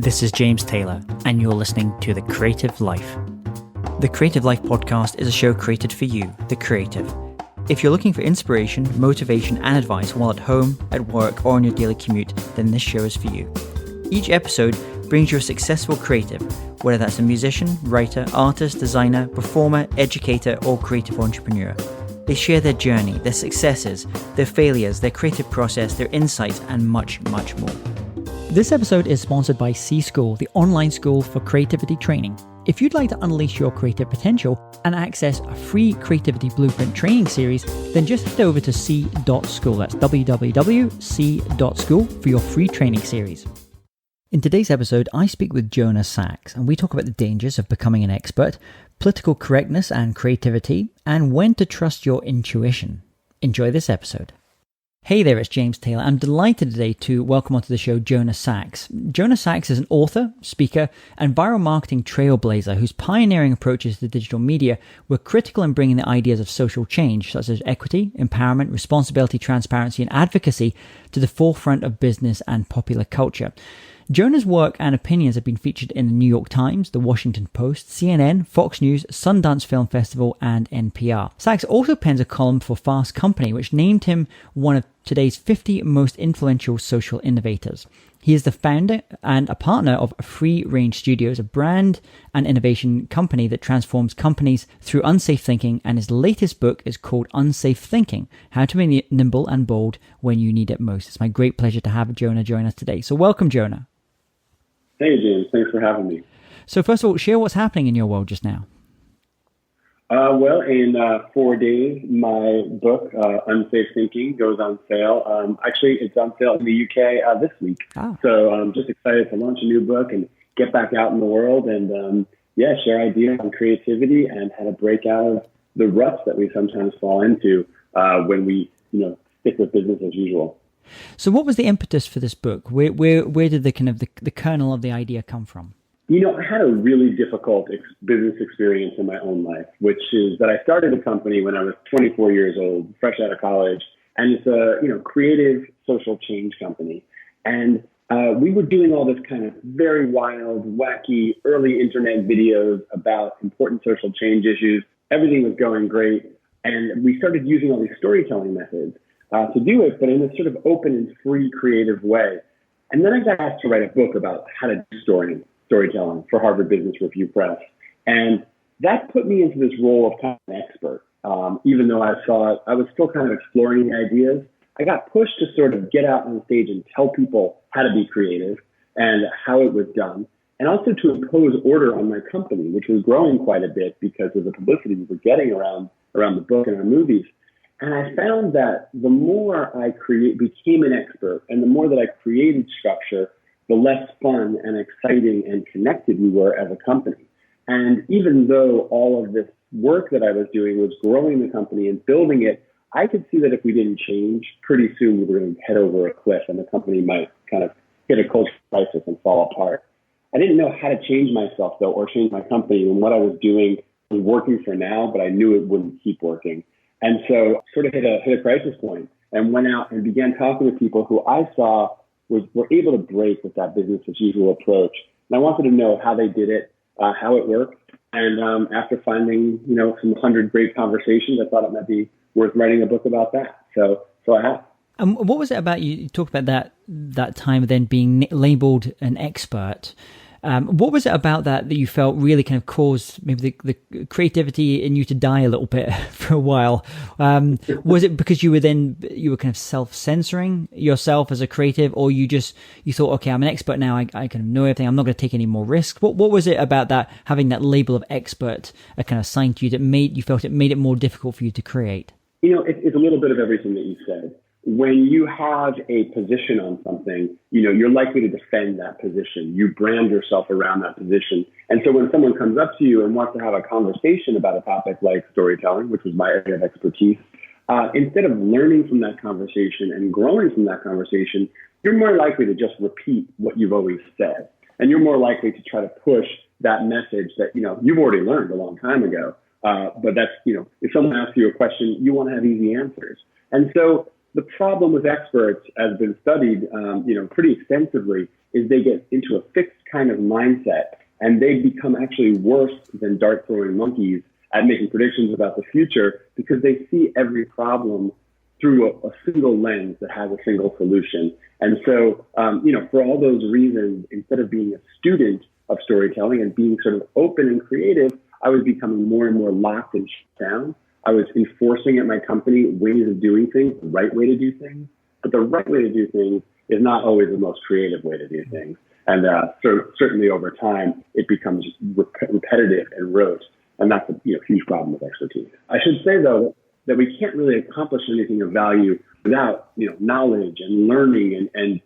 This is James Taylor, and you're listening to The Creative Life. The Creative Life podcast is a show created for you, the creative. If you're looking for inspiration, motivation, and advice while at home, at work, or on your daily commute, then this show is for you. Each episode brings you a successful creative, whether that's a musician, writer, artist, designer, performer, educator, or creative entrepreneur. They share their journey, their successes, their failures, their creative process, their insights, and much, much more. This episode is sponsored by C-School, the online school for creativity training. If you'd like to unleash your creative potential and access a free creativity blueprint training series, then just head over to c.school. That's www.c.school for your free training series. In today's episode, I speak with Jonah Sachs, and we talk about the dangers of becoming an expert, political correctness and creativity, and when to trust your intuition. Enjoy this episode. Hey there, it's James Taylor. I'm delighted today to welcome onto the show Jonah Sachs. Jonah Sachs is an author, speaker, and viral marketing trailblazer whose pioneering approaches to digital media were critical in bringing the ideas of social change, such as equity, empowerment, responsibility, transparency, and advocacy to the forefront of business and popular culture. Jonah's work and opinions have been featured in the New York Times, the Washington Post, CNN, Fox News, Sundance Film Festival, and NPR. Sachs also pens a column for Fast Company, which named him one of today's 50 most influential social innovators. He is the founder and a partner of Free Range Studios, a brand and innovation company that transforms companies through unsafe thinking, and his latest book is called Unsafe Thinking, How to Be Nimble and Bold When You Need It Most. It's my great pleasure to have Jonah join us today. So welcome, Jonah. Hey, James. Thanks for having me. So first of all, share what's happening in your world just now. Well, in 4 days, my book, Unsafe Thinking, goes on sale. Actually, it's on sale in the UK this week. So I'm just excited to launch a new book and get back out in the world and, share ideas on creativity and how to break out of the ruts that we sometimes fall into when we, stick with business as usual. So what was the impetus for this book? Where did the kind of the kernel of the idea come from? I had a really difficult business experience in my own life, which is that I started a company when I was 24 years old, fresh out of college, and it's a creative social change company. And we were doing all this kind of very wild, wacky, early internet videos about important social change issues. Everything was going great, and we started using all these storytelling methods to do it, but in a sort of open and free, creative way. And then I got asked to write a book about how to do storytelling for Harvard Business Review Press. And that put me into this role of kind of an expert. Even though I thought I was still kind of exploring the ideas, I got pushed to sort of get out on the stage and tell people how to be creative and how it was done, and also to impose order on my company, which was growing quite a bit because of the publicity we were getting around the book and our movies. And I found that the more I became an expert and the more that I created structure, the less fun and exciting and connected we were as a company. And even though all of this work that I was doing was growing the company and building it, I could see that if we didn't change, pretty soon we were going to head over a cliff and the company might kind of hit a cultural crisis and fall apart. I didn't know how to change myself, though, or change my company, and what I was doing was working for now, but I knew it wouldn't keep working. And so sort of hit a crisis point and went out and began talking to people who I saw were able to break with that business as usual approach. And I wanted to know how they did it, how it worked. And after finding, some 100 great conversations, I thought it might be worth writing a book about that. So I have. And what was it about you talked about that time of then being labeled an expert? What was it about that you felt really kind of caused maybe the creativity in you to die a little bit for a while? Was it because you were kind of self-censoring yourself as a creative, or you thought, okay, I'm an expert now, I kind of know everything, I'm not going to take any more risks? What was it about that, having that label of expert kind of assigned to you, that made it more difficult for you to create? It's a little bit of everything that you said. When you have a position on something, you're likely to defend that position. You brand yourself around that position. And so when someone comes up to you and wants to have a conversation about a topic like storytelling, which was my area of expertise, instead of learning from that conversation and growing from that conversation, you're more likely to just repeat what you've always said. And you're more likely to try to push that message that, you've already learned a long time ago. But that's, if someone asks you a question, you want to have easy answers. And so the problem with experts, as been studied, pretty extensively, is they get into a fixed kind kind of mindset, and they become actually worse than dart throwing monkeys at making predictions about the future because they see every problem through a single lens that has a single solution. And so, for all those reasons, instead of being a student of storytelling and being sort of open and creative, I was becoming more and more locked and shut down. I was enforcing at my company ways of doing things, the right way to do things. But the right way to do things is not always the most creative way to do things. And certainly over time, it becomes repetitive and rote. And that's a huge problem with expertise. I should say, though, that we can't really accomplish anything of value without knowledge and learning and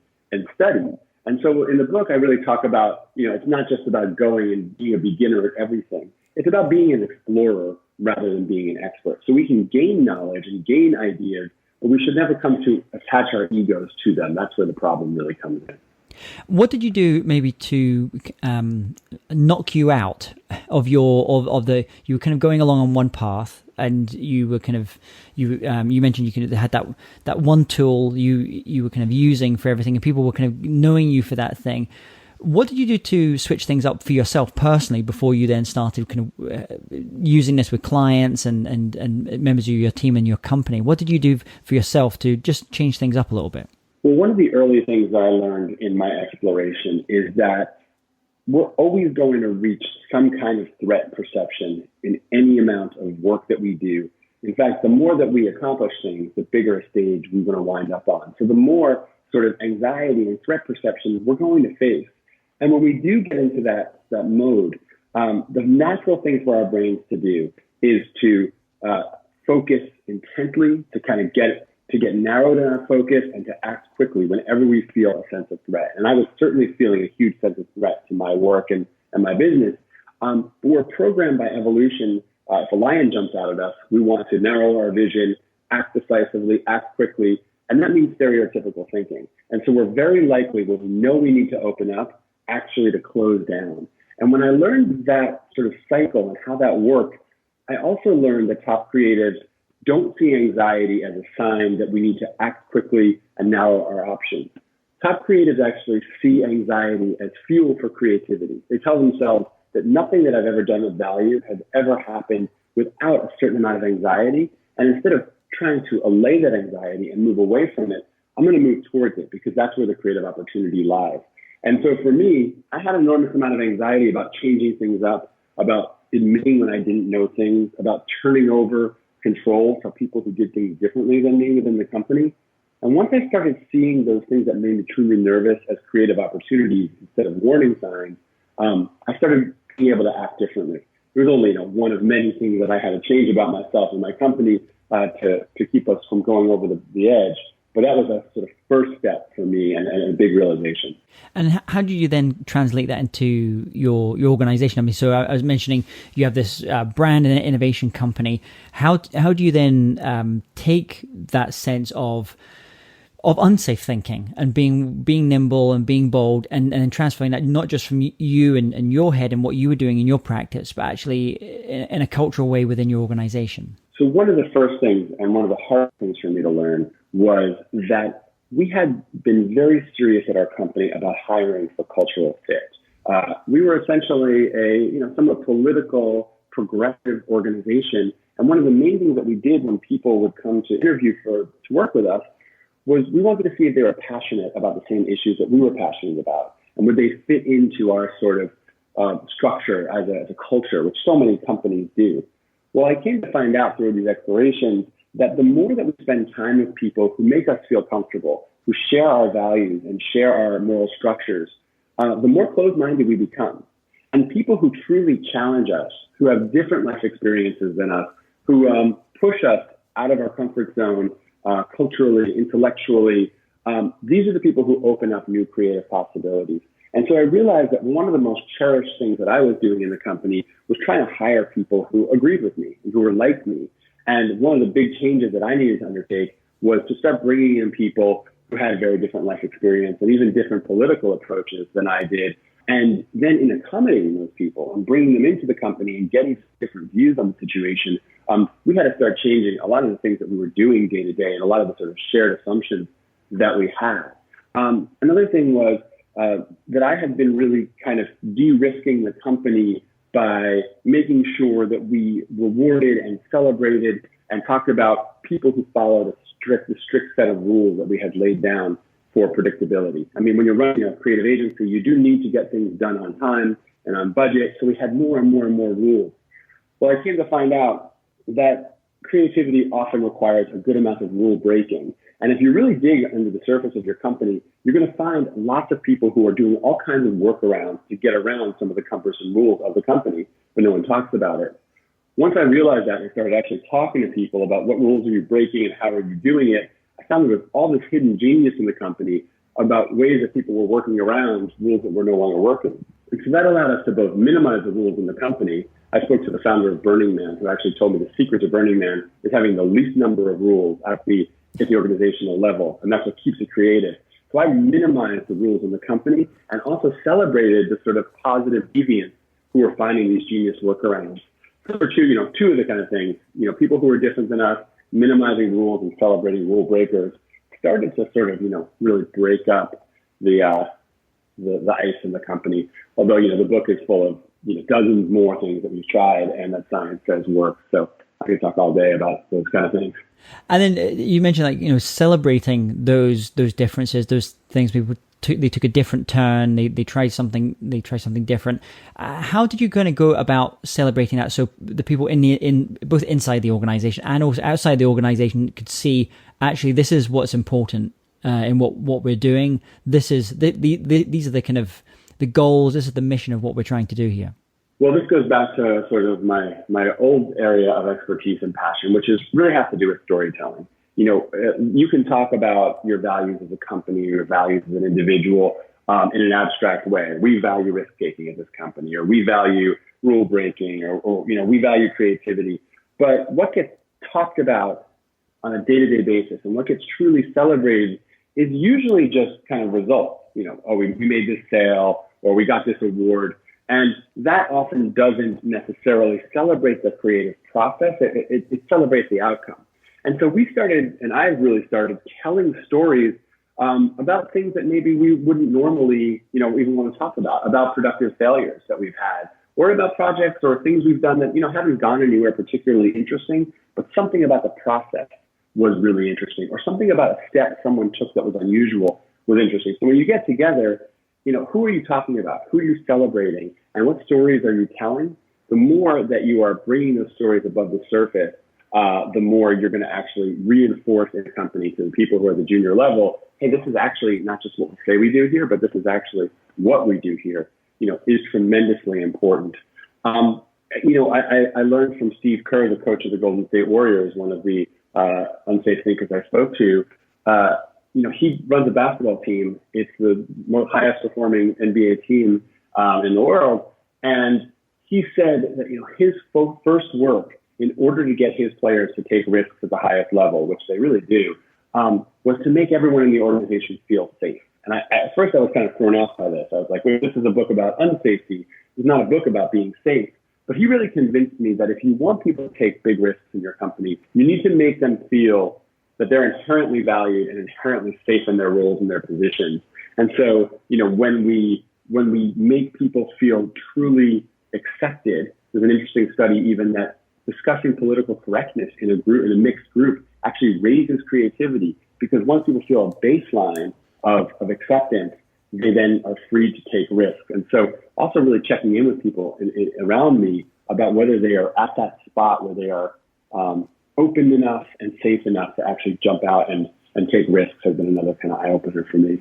study. And so in the book, I really talk about, it's not just about going and being a beginner at everything. It's about being an explorer rather than being an expert. So we can gain knowledge and gain ideas, but we should never come to attach our egos to them. That's where the problem really comes in. What did you do maybe to knock you out of you were kind of going along on one path, and you were kind of you mentioned you had that one tool you were kind of using for everything, and people were kind of knowing you for that thing. What did you do to switch things up for yourself personally before you then started kind of using this with clients and members of your team and your company? What did you do for yourself to just change things up a little bit? Well, one of the early things that I learned in my exploration is that we're always going to reach some kind of threat perception in any amount of work that we do. In fact, the more that we accomplish things, the bigger a stage we're going to wind up on. So the more sort of anxiety and threat perception we're going to face. And when we do get into that mode, the natural thing for our brains to do is to focus intently, to kind of get narrowed in our focus and to act quickly whenever we feel a sense of threat. And I was certainly feeling a huge sense of threat to my work and my business. But we're programmed by evolution. If a lion jumps out at us, we want to narrow our vision, act decisively, act quickly. And that means stereotypical thinking. And so we're very likely, when we know we need to open up, actually to close down. And when I learned that sort of cycle and how that worked, I also learned that top creatives don't see anxiety as a sign that we need to act quickly and narrow our options. Top creatives actually see anxiety as fuel for creativity. They tell themselves that nothing that I've ever done of value has ever happened without a certain amount of anxiety. And instead of trying to allay that anxiety and move away from it, I'm going to move towards it because that's where the creative opportunity lies. And so for me, I had an enormous amount of anxiety about changing things up, about admitting when I didn't know things, about turning over control for people who did things differently than me within the company. And once I started seeing those things that made me truly nervous as creative opportunities instead of warning signs, I started being able to act differently. There was only one of many things that I had to change about myself and my company to keep us from going over the edge. But that was a sort of first step for me and a big realization. And how do you then translate that into your organization? I mean, so I was mentioning you have this brand and innovation company. How do you then take that sense of unsafe thinking and being nimble and being bold and transferring that not just from you and your head and what you were doing in your practice, but actually in a cultural way within your organization? So one of the first things and one of the hard things for me to learn was that we had been very serious at our company about hiring for cultural fit. We were essentially a somewhat political, progressive organization. And one of the main things that we did when people would come to interview to work with us was we wanted to see if they were passionate about the same issues that we were passionate about. And would they fit into our sort of structure as a culture, which so many companies do. Well, I came to find out through these explorations that the more that we spend time with people who make us feel comfortable, who share our values and share our moral structures, the more closed-minded we become. And people who truly challenge us, who have different life experiences than us, who push us out of our comfort zone culturally, intellectually, these are the people who open up new creative possibilities. And so I realized that one of the most cherished things that I was doing in the company was trying to hire people who agreed with me and who were like me. And one of the big changes that I needed to undertake was to start bringing in people who had very different life experience and even different political approaches than I did. And then in accommodating those people and bringing them into the company and getting different views on the situation, we had to start changing a lot of the things that we were doing day to day and a lot of the sort of shared assumptions that we had. Another thing was that I had been really kind of de-risking the company by making sure that we rewarded and celebrated and talked about people who followed the strict set of rules that we had laid down for predictability. I mean, when you're running a creative agency, you do need to get things done on time and on budget. So we had more and more and more rules. Well, I came to find out that creativity often requires a good amount of rule breaking. And if you really dig under the surface of your company, you're going to find lots of people who are doing all kinds of workarounds to get around some of the cumbersome rules of the company, but no one talks about it. Once I realized that and started actually talking to people about what rules are you breaking and how are you doing it, I found there was all this hidden genius in the company about ways that people were working around rules that were no longer working. And so that allowed us to both minimize the rules in the company. I spoke to the founder of Burning Man, who actually told me the secret to Burning Man is having the least number of rules at the organizational level, and that's what keeps it creative. So I minimized the rules in the company and also celebrated the sort of positive deviants who were finding these genius workarounds. So for two of the kind of things, people who are different than us, minimizing rules and celebrating rule breakers, started to sort of, really break up the ice in the company. Although, the book is full of, dozens more things that we've tried and that science says work. So I could talk all day about those kind of things. And then you mentioned celebrating those differences, those things people took a different turn. They tried something different. How did you kind of go about celebrating that so the people in both inside the organization and also outside the organization could see actually this is what's important in what we're doing. These are the kind of the goals. This is the mission of what we're trying to do here. Well, this goes back to sort of my old area of expertise and passion, which is really has to do with storytelling. You can talk about your values as a company, your values as an individual in an abstract way. We value risk taking at this company, or we value rule breaking, or we value creativity. But what gets talked about on a day-to-day basis and what gets truly celebrated is usually just kind of results. We made this sale or we got this award. And that often doesn't necessarily celebrate the creative process. It celebrates the outcome. And so I really started telling stories about things that maybe we wouldn't normally, even want to talk about productive failures that we've had, or about projects or things we've done that, haven't gone anywhere particularly interesting, but something about the process was really interesting, or something about a step someone took that was unusual was interesting. So when you get together, who are you talking about? Who are you celebrating? And what stories are you telling? The more that you are bringing those stories above the surface, the more you're going to actually reinforce in a company to the people who are the junior level, hey, this is actually not just what we say we do here, but this is actually what we do here, is tremendously important. I learned from Steve Kerr, the coach of the Golden State Warriors, one of the unsafe thinkers I spoke to. He runs a basketball team. It's the most highest performing NBA team in the world. And he said that, his first work in order to get his players to take risks at the highest level, which they really do, was to make everyone in the organization feel safe. And at first I was kind of thrown off by this. I was like, wait, this is a book about unsafety. It's not a book about being safe. But he really convinced me that if you want people to take big risks in your company, you need to make them feel that they're inherently valued and inherently safe in their roles and their positions. And so, when we make people feel truly accepted, there's an interesting study even that discussing political correctness in a mixed group actually raises creativity, because once people feel a baseline of acceptance, they then are free to take risks. And so also really checking in with people around me about whether they are at that spot where they are open enough and safe enough to actually jump out and take risks has been another kind of eye-opener for me.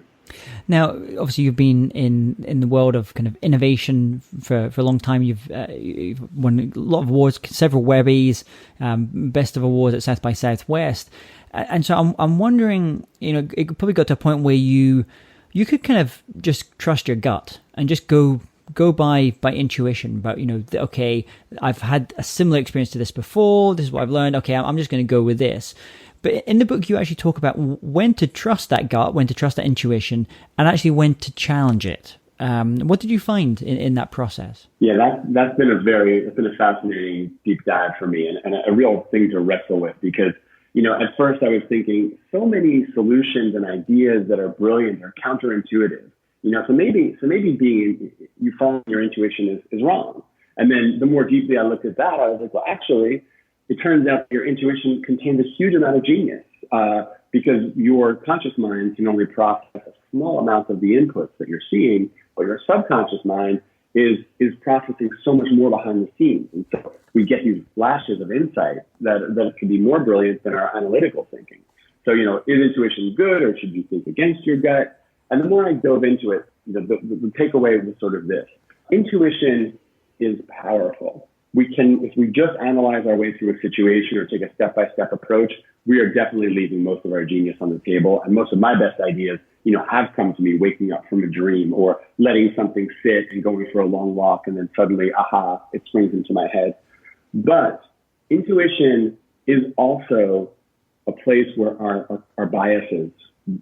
Now, obviously, you've been in the world of kind of innovation for a long time. You've won a lot of awards, several Webbies, Best of Awards at South by Southwest. And so I'm wondering, it probably got to a point where you could kind of just trust your gut and just go by intuition about, okay, I've had a similar experience to this before. This is what I've learned. Okay, I'm just going to go with this. But in the book, you actually talk about when to trust that gut, when to trust that intuition, and actually when to challenge it. What did you find in that process? Yeah, that's been a fascinating deep dive for me, and a real thing to wrestle with, because, at first I was thinking so many solutions and ideas that are brilliant are counterintuitive. So maybe being you following your intuition is wrong. And then the more deeply I looked at that, I was like, well, actually, it turns out your intuition contains a huge amount of genius because your conscious mind can only process a small amount of the inputs that you're seeing, but your subconscious mind is processing so much more behind the scenes. And so we get these flashes of insight that can be more brilliant than our analytical thinking. So, is intuition good, or should you think against your gut? And the more I dove into it, the takeaway was sort of this. Intuition is powerful. If we just analyze our way through a situation or take a step-by-step approach, we are definitely leaving most of our genius on the table. And most of my best ideas, have come to me waking up from a dream or letting something sit and going for a long walk, and then suddenly, aha, it springs into my head. But intuition is also a place where our biases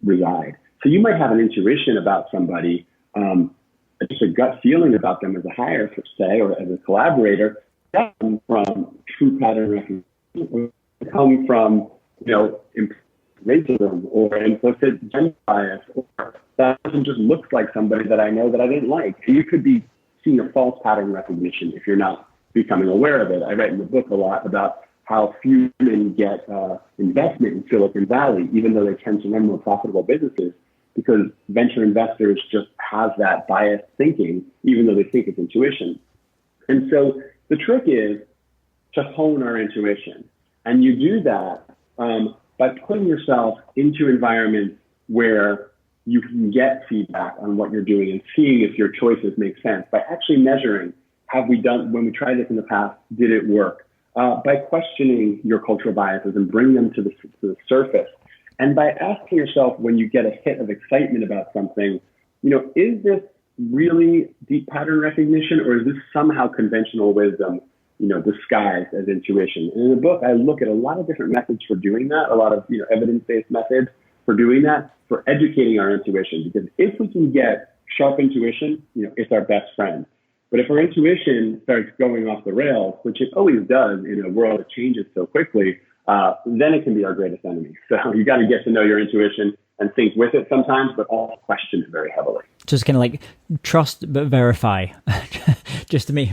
reside. So you might have an intuition about somebody, just a gut feeling about them as a hire, per se, or as a collaborator. That comes from true pattern recognition, or come from racism or implicit gender bias, or that person just looks like somebody that I know that I didn't like. So you could be seeing a false pattern recognition if you're not becoming aware of it. I write in the book a lot about how few women get investment in Silicon Valley, even though they tend to run more profitable businesses, because venture investors just have that biased thinking, even though they think it's intuition. And so the trick is to hone our intuition. And you do that by putting yourself into environments where you can get feedback on what you're doing and seeing if your choices make sense, by actually measuring, when we tried this in the past, did it work? By questioning your cultural biases and bring them to the surface. And by asking yourself, when you get a hit of excitement about something, is this really deep pattern recognition, or is this somehow conventional wisdom, disguised as intuition? And in the book, I look at a lot of different methods for doing that, a lot of, evidence-based methods for doing that, for educating our intuition. Because if we can get sharp intuition, it's our best friend. But if our intuition starts going off the rails, which it always does in a world that changes so quickly, then it can be our greatest enemy. So you got to get to know your intuition and think with it sometimes, but also question it very heavily. Just kind of like trust but verify, just to make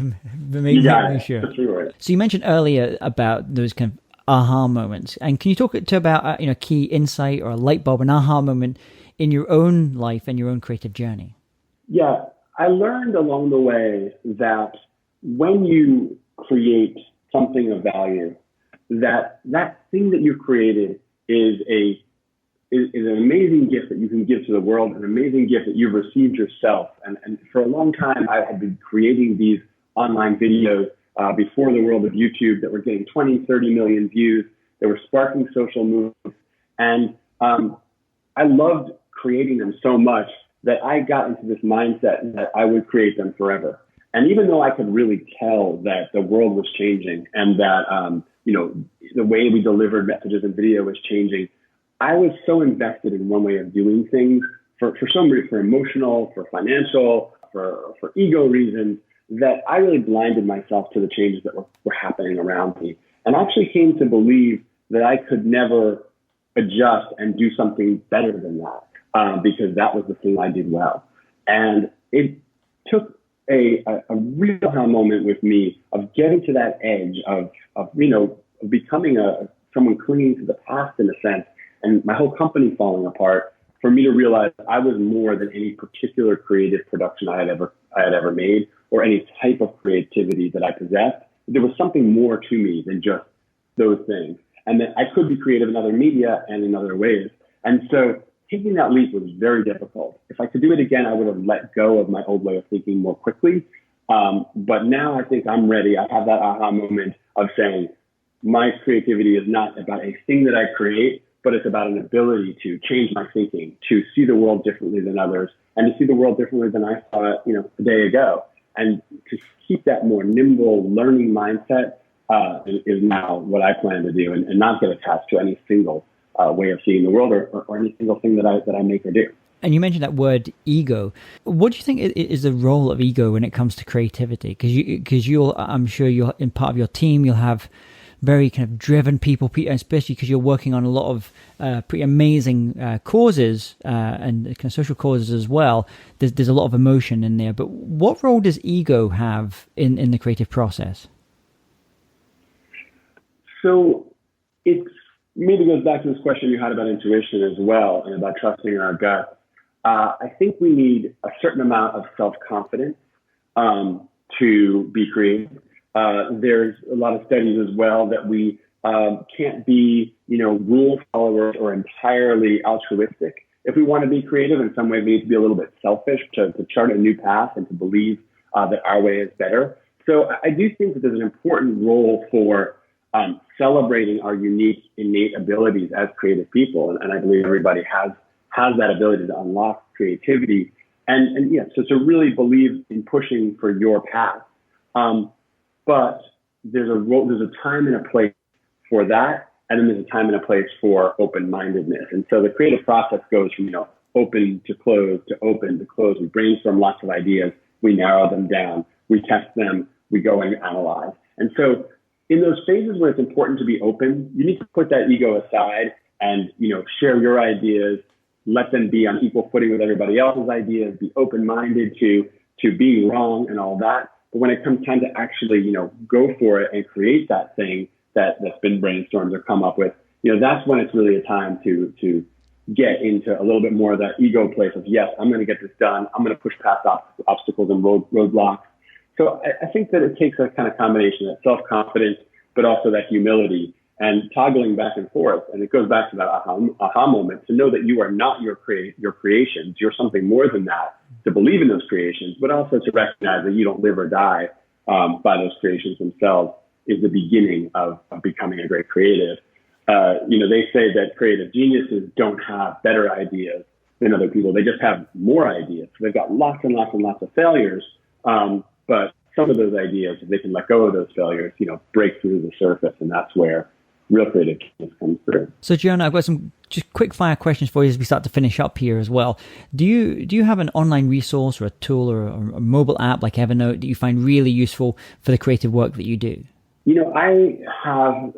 sure. Right. So you mentioned earlier about those kind of aha moments, and can you talk about a key insight or a light bulb, an aha moment in your own life and your own creative journey? Yeah, I learned along the way that when you create something of value, that thing that you've created is an amazing gift that you can give to the world, an amazing gift that you've received yourself. And for a long time, I had been creating these online videos before the world of YouTube that were getting 20, 30 million views. They were sparking social movements. And I loved creating them so much that I got into this mindset that I would create them forever. And even though I could really tell that the world was changing and that, the way we delivered messages and video was changing, I was so invested in one way of doing things for emotional, for financial, for ego reasons, that I really blinded myself to the changes that were happening around me. And I actually came to believe that I could never adjust and do something better than that, because that was the thing I did well. And it took a real aha moment with me of getting to that edge of becoming someone clinging to the past in a sense, and my whole company falling apart, for me to realize I was more than any particular creative production I had ever made, or any type of creativity that I possessed. There was something more to me than just those things, and that I could be creative in other media and in other ways. And so taking that leap was very difficult. If I could do it again, I would have let go of my old way of thinking more quickly. But now I think I'm ready. I have that aha moment of saying my creativity is not about a thing that I create, but it's about an ability to change my thinking, to see the world differently than others, and to see the world differently than I saw it, a day ago. And to keep that more nimble learning mindset is now what I plan to do, and not get attached to any single way of seeing the world or any single thing that I make or do. And you mentioned that word ego. What do you think is the role of ego when it comes to creativity? Because I'm sure you're in part of your team, you'll have very kind of driven people, especially because you're working on a lot of pretty amazing causes and kind of social causes as well. There's a lot of emotion in there. But what role does ego have in the creative process? So it maybe goes back to this question you had about intuition as well and about trusting our gut. I think we need a certain amount of self-confidence to be creative. There's a lot of studies as well that we can't be, rule followers or entirely altruistic. If we want to be creative, in some ways we need to be a little bit selfish to chart a new path and to believe that our way is better. So I do think that there's an important role for celebrating our unique, innate abilities as creative people. And I believe everybody has that ability to unlock creativity. And yeah, so to really believe in pushing for your path. But there's a time and a place for that. And then there's a time and a place for open-mindedness. And so the creative process goes from, open to close to open to close. We brainstorm lots of ideas. We narrow them down. We test them. We go and analyze. And so in those phases where it's important to be open, you need to put that ego aside and, share your ideas, let them be on equal footing with everybody else's ideas, be open-minded to being wrong and all that. But when it comes time to actually, go for it and create that thing that's been brainstormed or come up with, that's when it's really a time to get into a little bit more of that ego place of, yes, I'm going to get this done. I'm going to push past obstacles and roadblocks. So I think that it takes a kind of combination of self-confidence, but also that humility and toggling back and forth. And it goes back to that aha moment, to know that you are not your creations. You're something more than that, to believe in those creations, but also to recognize that you don't live or die by those creations themselves is the beginning of becoming a great creative. They say that creative geniuses don't have better ideas than other people. They just have more ideas. So they've got lots and lots and lots of failures. But some of those ideas, if they can let go of those failures, break through the surface. And that's where real creative genius comes through. So, Jonah, I've got some just quick fire questions for you as we start to finish up here as well. Do you have an online resource or a tool or a mobile app like Evernote that you find really useful for the creative work that you do? I have,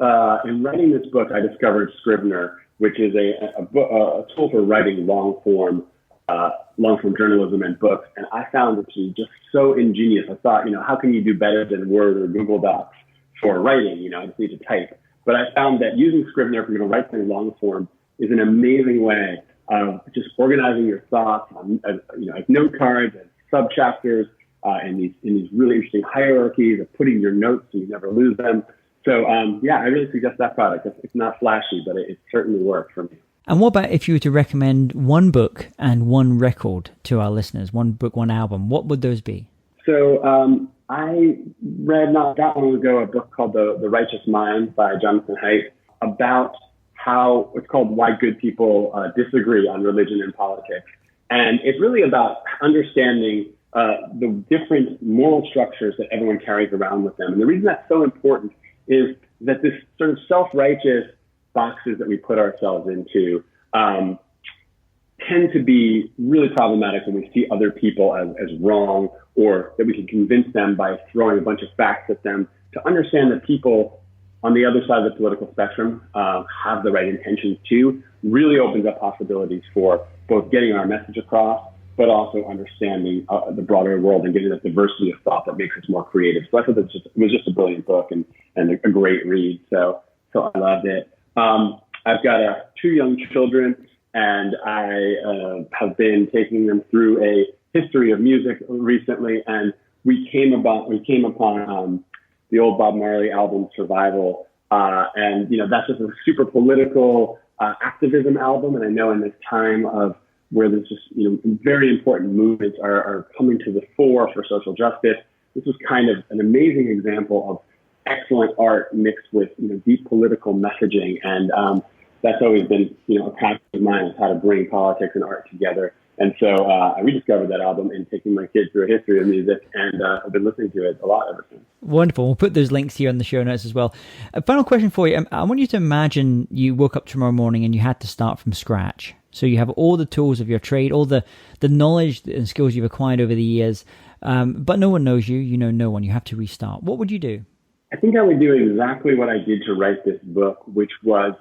in writing this book, I discovered Scrivener, which is a tool for writing long-form journalism and books. And I found it to be just so ingenious. I thought, how can you do better than Word or Google Docs for writing? I just need to type. But I found that using Scrivener for write things long form is an amazing way of just organizing your thoughts as note cards and sub-chapters in these really interesting hierarchies of putting your notes so you never lose them. So, I really suggest that product. It's not flashy, but it certainly works for me. And what about if you were to recommend one book and one record to our listeners, one book, one album, what would those be? So I read not that long ago a book called The Righteous Mind by Jonathan Haidt about how it's called Why Good People Disagree on Religion and Politics. And it's really about understanding the different moral structures that everyone carries around with them. And the reason that's so important is that this sort of self-righteous boxes that we put ourselves into tend to be really problematic when we see other people as wrong, or that we can convince them by throwing a bunch of facts at them. To understand that people on the other side of the political spectrum have the right intentions too, really opens up possibilities for both getting our message across, but also understanding the broader world and getting that diversity of thought that makes us more creative. So I thought it was just a brilliant book and a great read. So I loved it. I've got 2 young children, and I have been taking them through a history of music recently, and we came upon the old Bob Marley album Survival, and that's just a super political activism album. And I know in this time of where there's just very important movements are coming to the fore for social justice, this was kind of an amazing example of excellent art mixed with deep political messaging, and that's always been a passion of mine, is how to bring politics and art together. And so I rediscovered that album and taking my kids through a history of music, and I've been listening to it a lot ever since. Wonderful. We'll put those links here in the show notes as well. A final question for you. I want you to imagine you woke up tomorrow morning and you had to start from scratch. So you have all the tools of your trade, all the knowledge and skills you've acquired over the years, but no one knows you. You know no one. You have to restart. What would you do? I think I would do exactly what I did to write this book, which was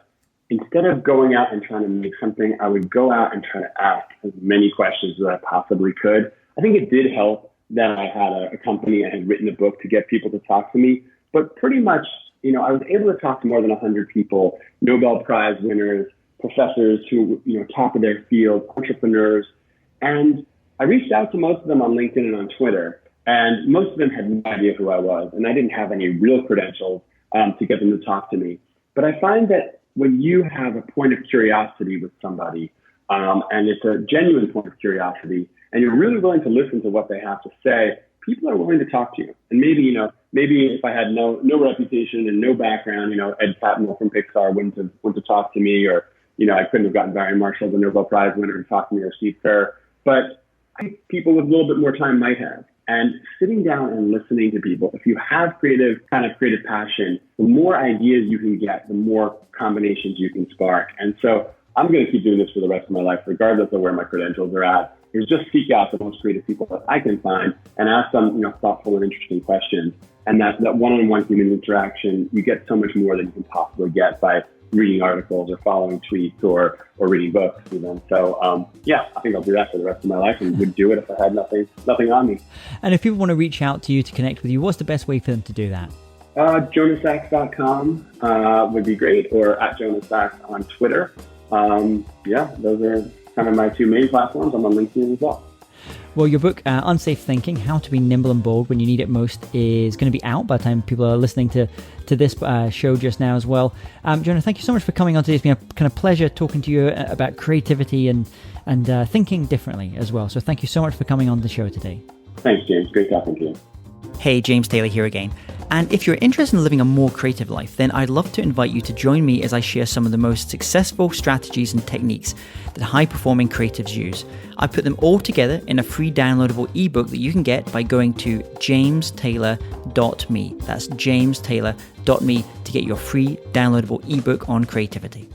instead of going out and trying to make something, I would go out and try to ask as many questions as I possibly could. I think it did help that I had a company and had written a book to get people to talk to me. But pretty much, I was able to talk to more than 100 people, Nobel Prize winners, professors who, top of their field, entrepreneurs. And I reached out to most of them on LinkedIn and on Twitter. And most of them had no idea who I was. And I didn't have any real credentials to get them to talk to me. But I find that when you have a point of curiosity with somebody, and it's a genuine point of curiosity, and you're really willing to listen to what they have to say, people are willing to talk to you. And maybe if I had no reputation and no background, Ed Catmull from Pixar wouldn't have talked to me, or, I couldn't have gotten Barry Marshall, the Nobel Prize winner, to talk to me, or Steve Kerr. But I think people with a little bit more time might have. And sitting down and listening to people, if you have creative passion, the more ideas you can get, the more combinations you can spark. And so I'm going to keep doing this for the rest of my life, regardless of where my credentials are at, is just seek out the most creative people that I can find and ask them, thoughtful and interesting questions. And that one-on-one human interaction, you get so much more than you can possibly get by reading articles or following tweets or reading books even. So I think I'll do that for the rest of my life, and would do it if I had nothing on me. And if people want to reach out to you to connect with you, what's the best way for them to do that? JonahSachs.com would be great, or at Jonah Sachs on Twitter. Those are kind of my two main platforms. I'm on LinkedIn as well. Well, your book, Unsafe Thinking, How to be Nimble and Bold When You Need It Most, is going to be out by the time people are listening to this show just now as well. Jonah, thank you so much for coming on today. It's been a kind of pleasure talking to you about creativity and thinking differently as well. So thank you so much for coming on the show today. Thanks, James. Great talking to you. Hey, James Taylor here again. And if you're interested in living a more creative life, then I'd love to invite you to join me as I share some of the most successful strategies and techniques that high-performing creatives use. I put them all together in a free downloadable ebook that you can get by going to jamestaylor.me. That's jamestaylor.me to get your free downloadable ebook on creativity.